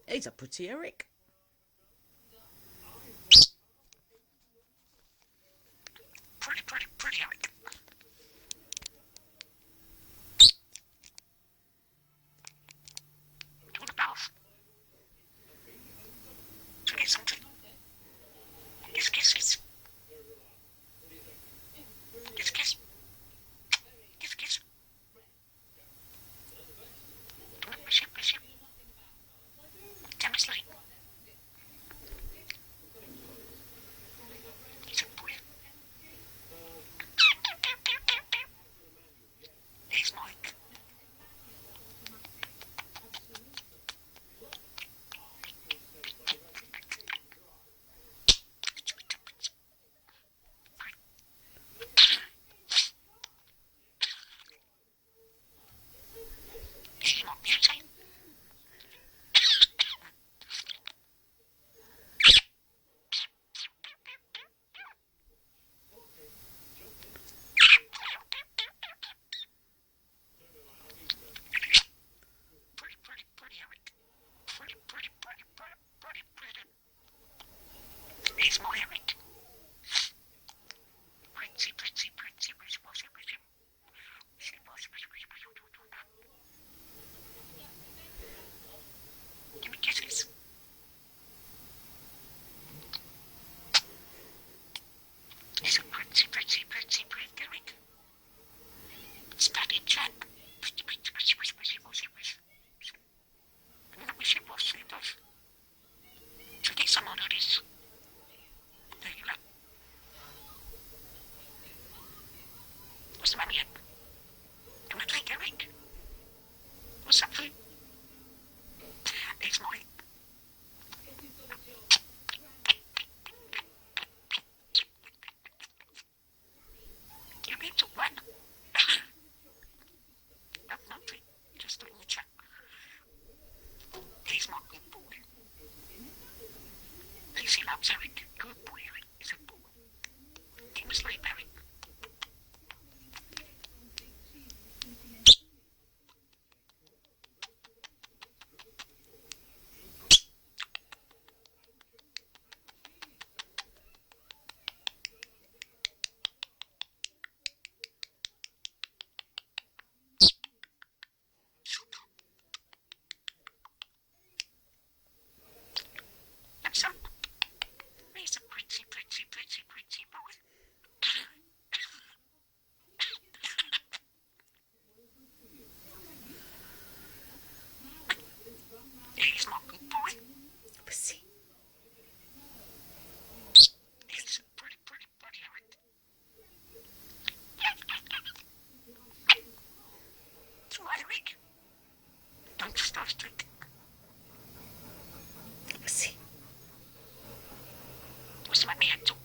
He's a pretty Eric. Pretty Eric. Do the bath. To get something. Kiss. Kiss. Push it. Damn it, sleep. He's a boy. He's Mike. He's not beauty. He's my Eric. Pretty. Give me kisses. He's a pretty Eric. Study chap. Wish it was does. To get some out of this. There you go. What's the matter yet? Do you drink, Eric? What's up, food? It's mine. You've been to one. Nothing. Just doing the chat. He's my good boy. He loves Eric. Good boy, Eric. He's a boy. Keep him asleep, Eric. That's some. He's a pretty boy. He's my good boy. Pussy. He's a pretty Eric. It's right, Eric. Don't start drinking. Pussy. What's my man doing?